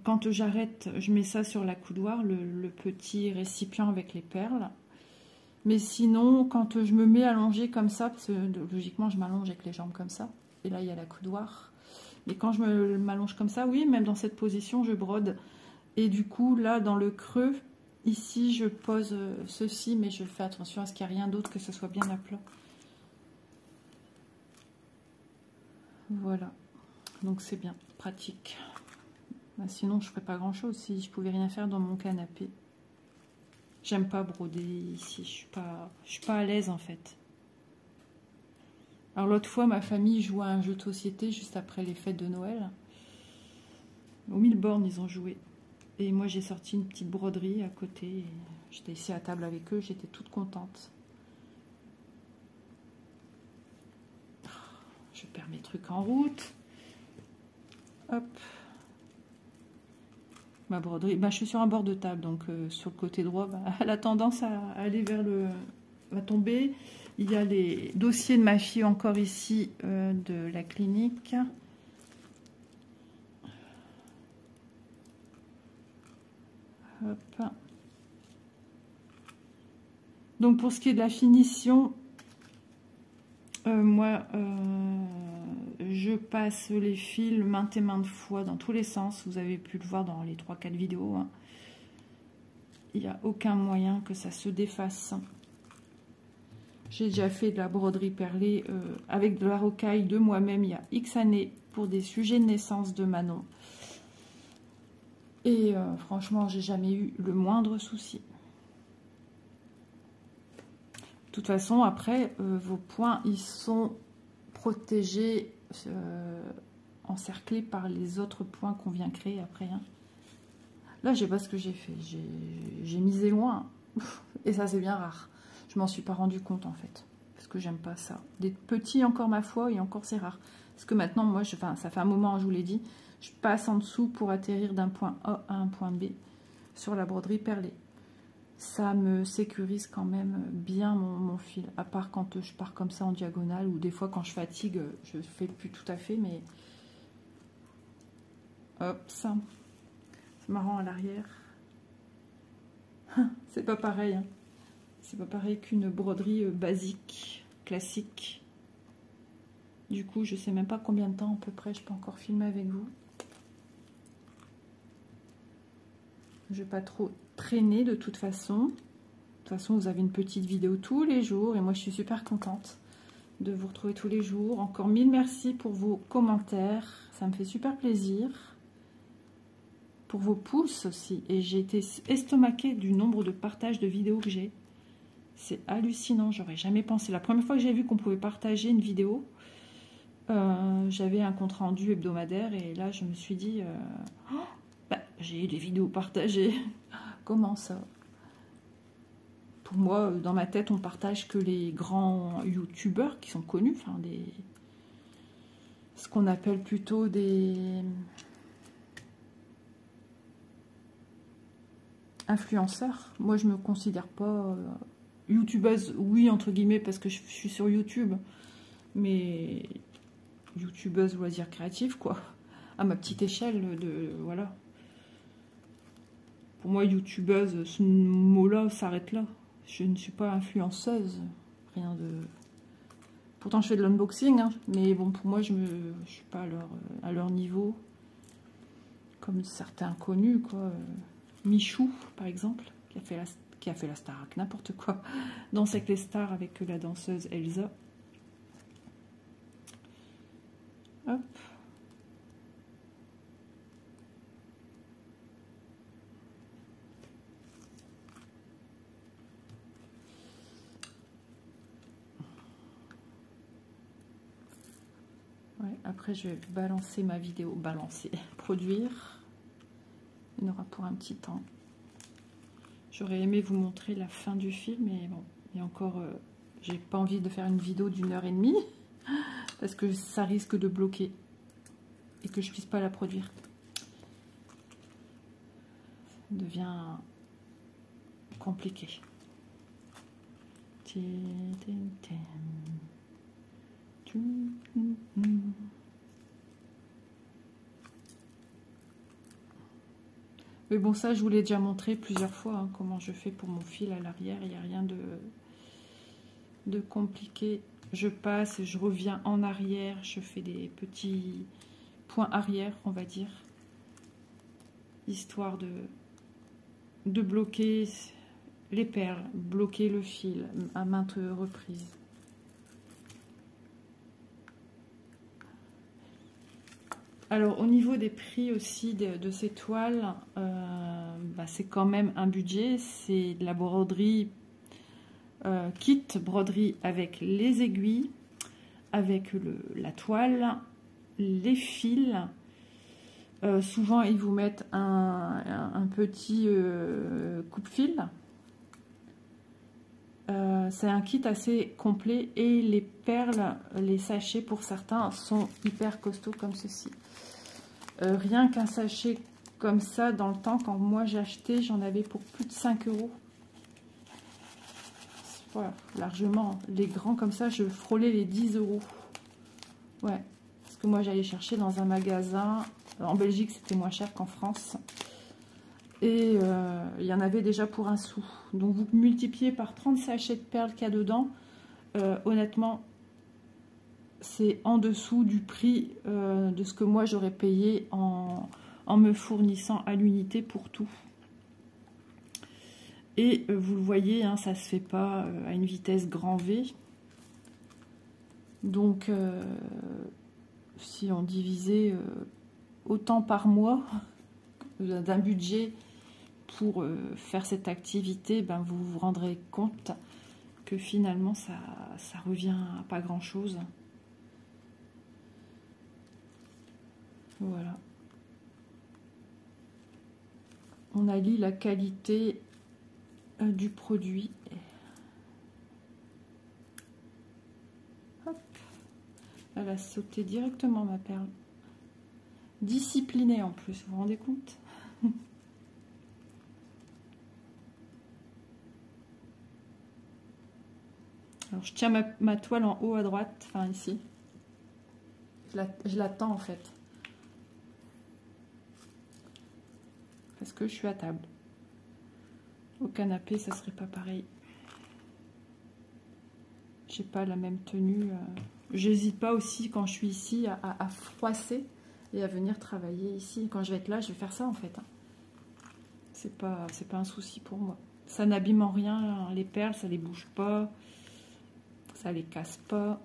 quand j'arrête, je mets ça sur l'accoudoir, le petit récipient avec les perles. Mais sinon, quand je me mets allongée comme ça, parce que logiquement je m'allonge avec les jambes comme ça, et là il y a l'accoudoir. Mais quand je m'allonge comme ça, oui, même dans cette position, je brode. Et du coup, là, dans le creux, ici, je pose ceci, mais je fais attention à ce qu'il n'y ait rien d'autre, que ce soit bien à plat. Voilà. Donc c'est bien, pratique. Bah, sinon, je ne ferais pas grand-chose si je pouvais rien faire dans mon canapé. J'aime pas broder ici, je suis pas à l'aise en fait. Alors l'autre fois, ma famille jouait à un jeu de société juste après les fêtes de Noël. Au Milborn, ils ont joué. Et moi, j'ai sorti une petite broderie à côté. J'étais ici à table avec eux, j'étais toute contente. Je perds mes trucs en route. Hop. Ma broderie, bah, je suis sur un bord de table, donc sur le côté droit, bah, elle a tendance à aller vers le... va tomber. Il y a les dossiers de ma fille encore ici de la clinique. Hop. Donc pour ce qui est de la finition, moi je passe les fils maintes et maintes fois dans tous les sens. Vous avez pu le voir dans les 3-4 vidéos. Hein. Il n'y a aucun moyen que ça se défasse. J'ai déjà fait de la broderie perlée avec de la rocaille de moi-même il y a X années pour des sujets de naissance de Manon. Et franchement, j'ai jamais eu le moindre souci. De toute façon, après, vos points, ils sont protégés, encerclés par les autres points qu'on vient créer après. Hein. Là, je sais pas ce que j'ai fait. J'ai misé loin. Et ça, c'est bien rare. Je m'en suis pas rendu compte, en fait. Parce que j'aime pas ça. Des petits, encore ma foi, et encore, c'est rare. Parce que maintenant, moi, ça fait un moment, je vous l'ai dit, je passe en dessous pour atterrir d'un point A à un point B sur la broderie perlée. Ça me sécurise quand même bien mon fil. À part quand je pars comme ça en diagonale, ou des fois, quand je fatigue, je fais plus tout à fait, mais... Hop, ça... C'est marrant à l'arrière. C'est pas pareil. Hein. C'est pas pareil qu'une broderie basique, classique. Du coup, je sais même pas combien de temps à peu près je peux encore filmer avec vous. Je vais pas trop traîner de toute façon. De toute façon, vous avez une petite vidéo tous les jours et moi, je suis super contente de vous retrouver tous les jours. Encore 1000 merci pour vos commentaires. Ça me fait super plaisir. Pour vos pouces aussi, et j'ai été estomaquée du nombre de partages de vidéos que j'ai. C'est hallucinant, j'aurais jamais pensé. La première fois que j'ai vu qu'on pouvait partager une vidéo, j'avais un compte rendu hebdomadaire et là je me suis dit bah, j'ai des vidéos partagées. Comment ça? Pour moi, dans ma tête, on partage que les grands youtubeurs qui sont connus, enfin ce qu'on appelle plutôt des influenceurs. Moi, je me considère pas youtubeuse, oui, entre guillemets, parce que je suis sur YouTube, mais youtubeuse loisir créatif, quoi, à ma petite échelle de voilà. Pour moi, youtubeuse, ce mot-là s'arrête là. Je ne suis pas influenceuse, rien de... Pourtant, je fais de l'unboxing, hein, mais bon, pour moi, je suis pas à leur niveau, comme certains connus, quoi. Michou, par exemple, qui a fait la Starac, n'importe quoi. Danse avec les stars avec la danseuse Elsa. Hop. Ouais, après, je vais balancer ma vidéo. Balancer, produire. Il y en aura pour un petit temps. J'aurais aimé vous montrer la fin du film, mais bon, il y a encore... j'ai pas envie de faire une vidéo d'1h30, parce que ça risque de bloquer, et que je puisse pas la produire. Ça devient compliqué. Mais bon, ça, je vous l'ai déjà montré plusieurs fois, hein, comment je fais pour mon fil à l'arrière. Il n'y a rien de compliqué. Je passe, je reviens en arrière, je fais des petits points arrière, on va dire, histoire de bloquer les perles, bloquer le fil à maintes reprises. Alors, au niveau des prix aussi de ces toiles, c'est quand même un budget. C'est de la broderie, kit broderie avec les aiguilles, avec la toile, les fils. Souvent, ils vous mettent un petit coupe-fil. C'est un kit assez complet et les perles, les sachets pour certains sont hyper costauds comme ceci. Rien qu'un sachet comme ça, dans le temps, quand moi j'ai acheté, j'en avais pour plus de 5 €. Voilà, largement. Les grands comme ça, je frôlais les 10 €. Ouais, parce que moi j'allais chercher dans un magasin. En Belgique, c'était moins cher qu'en France. Et il y en avait déjà pour 1 sou. Donc vous multipliez par 30 sachets de perles qu'il y a dedans. Honnêtement, c'est en dessous du prix de ce que moi j'aurais payé en me fournissant à l'unité pour tout. Et vous le voyez, hein, ça se fait pas à une vitesse grand V. Donc si on divisait autant par mois d'un budget pour faire cette activité, ben vous vous rendrez compte que finalement ça revient à pas grand chose. Voilà. On allie la qualité du produit. Hop. Elle a sauté directement, ma perle. Disciplinée en plus, vous vous rendez compte? Alors je tiens ma toile en haut à droite, enfin ici. Je l'attends en fait. Parce que je suis à table. Au canapé, ça serait pas pareil. J'ai pas la même tenue. J'hésite pas aussi quand je suis ici à froisser et à venir travailler ici. Quand je vais être là, je vais faire ça en fait. C'est pas un souci pour moi. Ça n'abîme en rien. Les perles, ça les bouge pas. Ça les casse pas.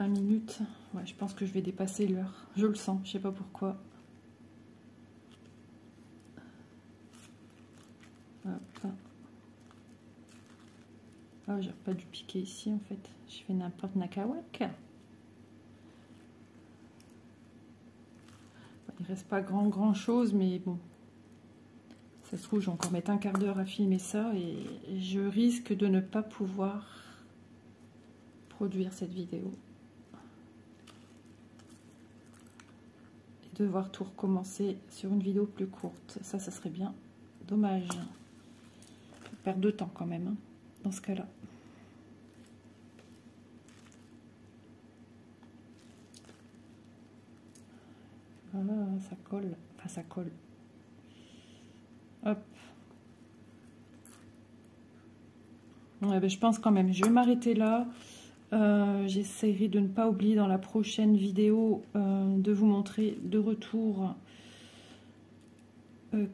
Minutes, ouais, je pense que je vais dépasser l'heure. Je le sens, je sais pas pourquoi. Hop. Oh, j'ai pas dû piquer ici en fait. Je fais n'importe nakawak. Il reste pas grand chose, mais bon. Ça se trouve, je vais encore mettre un quart d'heure à filmer ça et je risque de ne pas pouvoir produire cette vidéo. Devoir tout recommencer sur une vidéo plus courte. Ça serait bien. Dommage. Perdre de temps quand même, hein, dans ce cas-là. Voilà, ça colle. Enfin, ça colle. Hop. Ouais, ben, je pense quand même. Je vais m'arrêter là. J'essaierai de ne pas oublier dans la prochaine vidéo de vous montrer de retour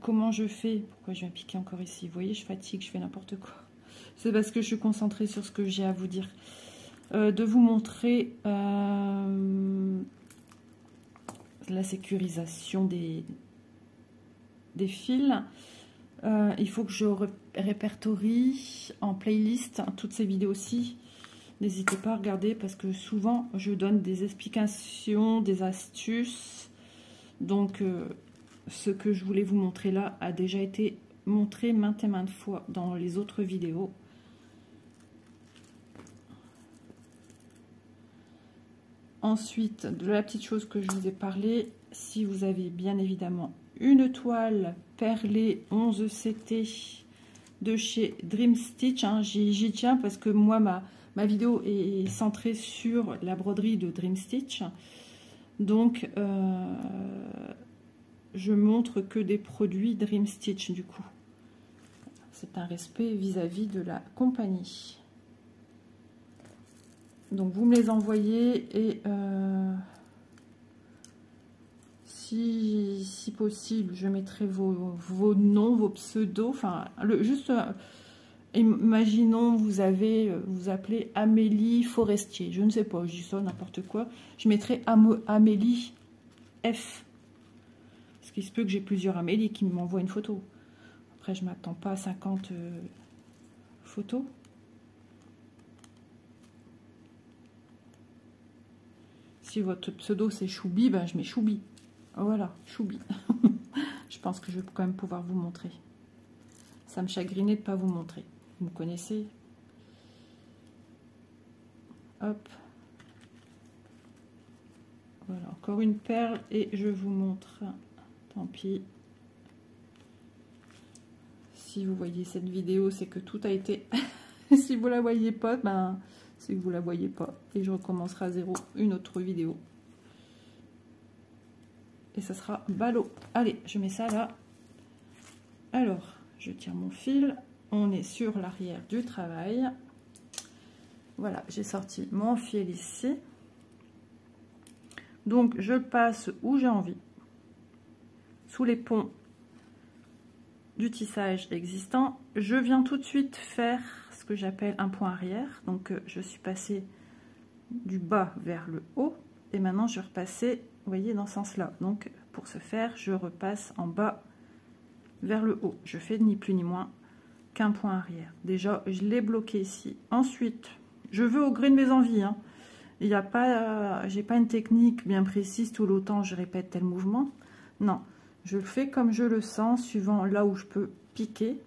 comment je fais. Pourquoi je viens piquer encore ici? Vous voyez, je fatigue, je fais n'importe quoi. C'est parce que je suis concentrée sur ce que j'ai à vous dire. De vous montrer la sécurisation des fils. Il faut que je répertorie en playlist toutes ces vidéos-ci. N'hésitez pas à regarder parce que souvent je donne des explications, des astuces. Donc ce que je voulais vous montrer là a déjà été montré maintes et maintes fois dans les autres vidéos. Ensuite, de la petite chose que je vous ai parlé, si vous avez bien évidemment une toile perlée 11 CT de chez Dream Stitch, hein, j'y tiens parce que moi ma vidéo est centrée sur la broderie de Dream Stitch, donc je montre que des produits Dream Stitch du coup. C'est un respect vis-à-vis de la compagnie. Donc vous me les envoyez et si possible, je mettrai vos noms, vos pseudos. Enfin, juste, imaginons vous appelez Amélie Forestier. Je ne sais pas, je dis ça n'importe quoi. Je mettrai Amélie F. Parce qu'il se peut que j'ai plusieurs Amélie qui m'envoient une photo. Après, je ne m'attends pas à 50 photos. Si votre pseudo c'est Choubi, ben je mets Choubi. Voilà, Choubi. Je pense que je vais quand même pouvoir vous montrer. Ça me chagrinait de ne pas vous montrer. Vous me connaissez. Hop. Voilà, encore une perle et je vous montre. Tant pis. Si vous voyez cette vidéo, c'est que tout a été... Si vous la voyez pas, ben... c'est que vous la voyez pas et je recommencerai à zéro une autre vidéo et ça sera ballot. Allez, je mets ça là. Alors je tire mon fil, on est sur l'arrière du travail. Voilà, j'ai sorti mon fil ici, donc je passe où j'ai envie, sous les ponts du tissage existant. Je viens tout de suite faire ce que j'appelle un point arrière, donc je suis passée du bas vers le haut et maintenant je vais repasser, vous voyez, dans ce sens là. Donc pour ce faire, je repasse en bas vers le haut. Je fais ni plus ni moins qu'un point arrière. Déjà je l'ai bloqué ici. Ensuite je veux au gré de mes envies, hein. Il n'y a pas, j'ai pas une technique bien précise tout l'autant je répète tel mouvement, non, je le fais comme je le sens suivant là où je peux piquer.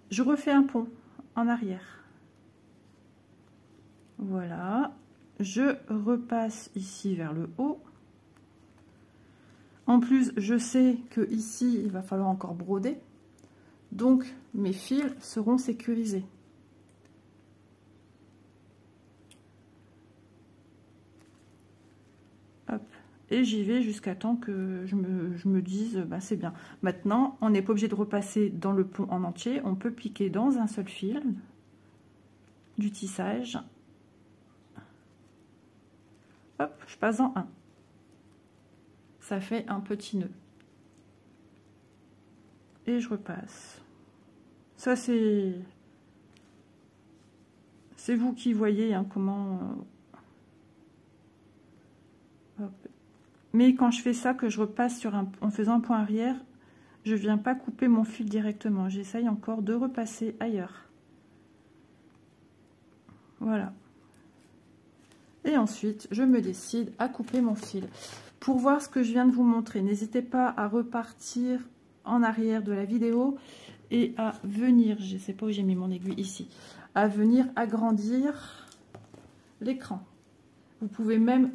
Je refais un pont en arrière, voilà. Je repasse ici vers le haut. En plus, je sais que ici, il va falloir encore broder. Donc, mes fils seront sécurisés. Hop. Et j'y vais jusqu'à temps que je me dise, bah, c'est bien. Maintenant, on n'est pas obligé de repasser dans le pont en entier. On peut piquer dans un seul fil du tissage. Hop, je passe en un. Ça fait un petit nœud. Et je repasse. Ça, c'est vous qui voyez hein, comment... Hop. Mais quand je fais ça, que je repasse sur en faisant un point arrière, je viens pas couper mon fil directement. J'essaye encore de repasser ailleurs. Voilà. Et ensuite, je me décide à couper mon fil. Pour voir ce que je viens de vous montrer, n'hésitez pas à repartir en arrière de la vidéo et à venir, je ne sais pas où j'ai mis mon aiguille ici, à venir agrandir l'écran. Vous pouvez même,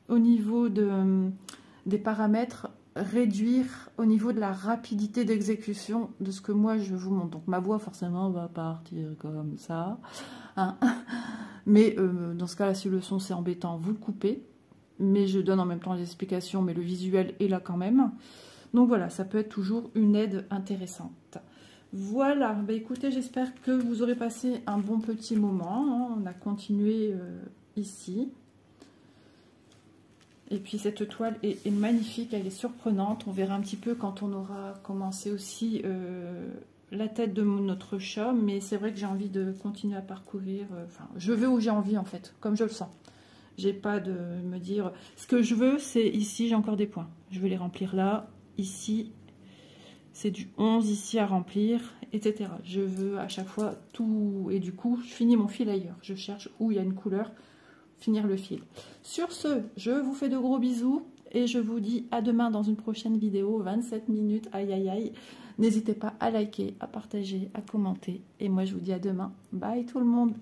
au niveau des paramètres, réduire au niveau de la rapidité d'exécution de ce que moi je vous montre. Donc ma voix forcément va partir comme ça, hein. Mais dans ce cas-là, si le son c'est embêtant, vous le coupez. Mais je donne en même temps les explications, mais le visuel est là quand même. Donc voilà, ça peut être toujours une aide intéressante. Voilà, bah écoutez, j'espère que vous aurez passé un bon petit moment, hein. On a continué ici. Et puis cette toile est magnifique, elle est surprenante. On verra un petit peu quand on aura commencé aussi la tête de notre chat. Mais c'est vrai que j'ai envie de continuer à parcourir. Enfin, je vais où j'ai envie en fait, comme je le sens. J'ai pas de me dire... Ce que je veux, c'est ici, j'ai encore des points. Je veux les remplir là, ici. C'est du 11 ici à remplir, etc. Je veux à chaque fois tout... Et du coup, je finis mon fil ailleurs. Je cherche où il y a une couleur, finir le fil. Sur ce, je vous fais de gros bisous. Et je vous dis à demain dans une prochaine vidéo. 27 minutes, aïe aïe aïe. N'hésitez pas à liker, à partager, à commenter. Et moi, je vous dis à demain. Bye tout le monde.